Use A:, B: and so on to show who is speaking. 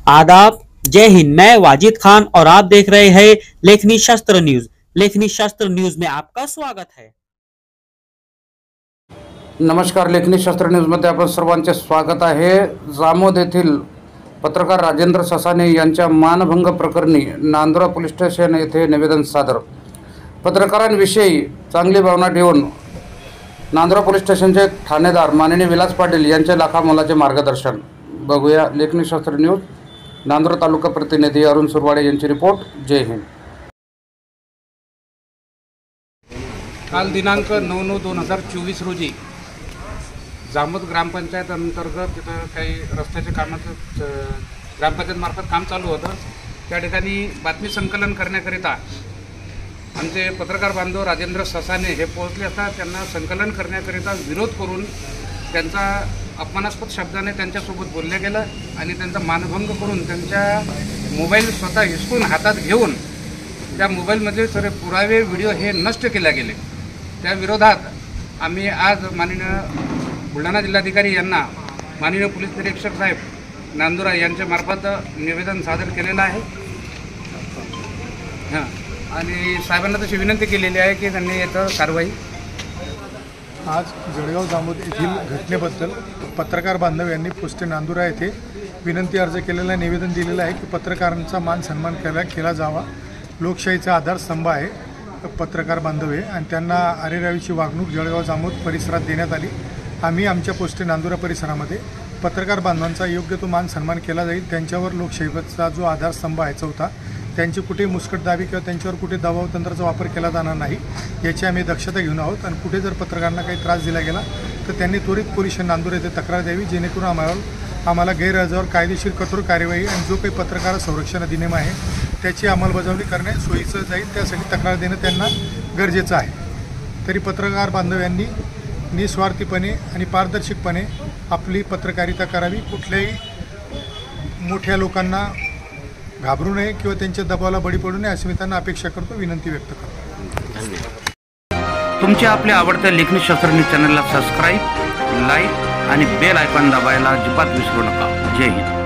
A: आदाब, जय हिंद। मैं वाजिद खान और आप देख रहे हैं लेखनी शास्त्र न्यूज। लेखनी शास्त्र न्यूज में आपका स्वागत है।
B: नमस्कार, लेखनी शास्त्र न्यूजमध्ये आपण सर्वांचे स्वागत आहे। जामोद येथील पत्रकार राजेंद्र ससाने यांच्या मानभंग प्रकरणी नांदुरा पोलीस स्टेशन येथे निवेदन सादर। पत्रकारांविषयी चांगली भावना ठेवून नांदुरा पोलीस स्टेशनचे ठाणेदार माननीय विलास पाटील यांचे लाखामोलाचे मार्गदर्शन। बघूया लेखनी शास्त्र न्यूज। नांदुरा तालुका प्रतिनिधी अरुण सुरवाडे यांची रिपोर्ट। जय हिंद।
C: काल दिनांक 9/9/2024 रोजी जामोद ग्रामपंचायत अंतर्गत तिथं काही रस्त्याचे कामाचं ग्रामपंचायतमार्फत काम चालू होतं। त्या ठिकाणी बातमी संकलन करण्याकरिता आमचे पत्रकार बांधव राजेंद्र ससाने हे पोहोचले असता त्यांना संकलन करण्याकरिता विरोध करून त्यांचा अपमानास्पद शब्दाने त्यांच्यासोबत बोलले गेलं आणि त्यांचा मानभंग करून त्यांच्या मोबाईल स्वतः हिसकून हातात घेऊन त्या मोबाईलमध्ये सर्व पुरावे व्हिडिओ हे नष्ट केले गेले। त्या विरोधात आम्ही आज माननीय बुलढाणा जिल्हाधिकारी यांना माननीय पोलीस निरीक्षक साहेब नांदुरा यांच्या मार्फत निवेदन सादर केलेलं आहे। आणि साहेबांना तशी विनंती केलेली आहे की त्यांनी याचं कारवाई।
D: आज जळगाव जामोद येथील घटनेबद्दल पत्रकार बांधव यांनी पोस्ट नांदुरा येथे विनंती अर्ज केलेला निवेदन दिलेलं आहे की पत्रकारांचा मान सन्मान केला जावा। लोकशाहीचा आधारस्तंभ आहे पत्रकार बांधव आहे आणि त्यांना अरेरावीची वागणूक जळगाव जामोद परिसरात देण्यात आली। आम्ही आमच्या पोस्ट नांदुरा परिसरामध्ये पत्रकार बांधवांचा योग्य तो मान सन्मान केला जाईल। त्यांच्यावर लोकशाहीचा जो आधारस्तंभ आहे चौथा, त्यांची कुठे मुस्कटदाबी किंवा त्यांच्यावर कुठे दबाव तंत्राचा वापर केला जाणार नाही याची आम्ही दक्षता घेऊन आहोत। आणि कुठे जर पत्रकारांना काही त्रास दिला गेला तर त्यांनी त्वरित पोलीस नांदुरा येथे तक्रार द्यावी, जेणेकरून आम्हाला गैरहजर कायदेशीर कठोर कार्यवाही आणि जो काही पत्रकार संरक्षण अधिनियम आहे त्याची अंमलबजावणी करणे सोयीचं जाईल, त्यासाठी तक्रार देणं त्यांना गरजेचं आहे। तरी पत्रकार बांधव यांनी निस्वार्थीपणे आणि पारदर्शकपणे आपली पत्रकारिता करावी, कुठल्याही मोठ्या लोकांना घाबरू नये किंवा त्यांच्या दबावाला बळी पडू नये अशी मी त्यांना अपेक्षा करतो, विनंती व्यक्त करतो।
C: धन्यवाद। तुमच्या आपल्या आवडत्या लेखनी शास्त्र न्यूज चॅनलला सबस्क्राईब, लाईक आणि बेल आयकॉन दाबायला अजिबात विसरू नका। जय हिंद।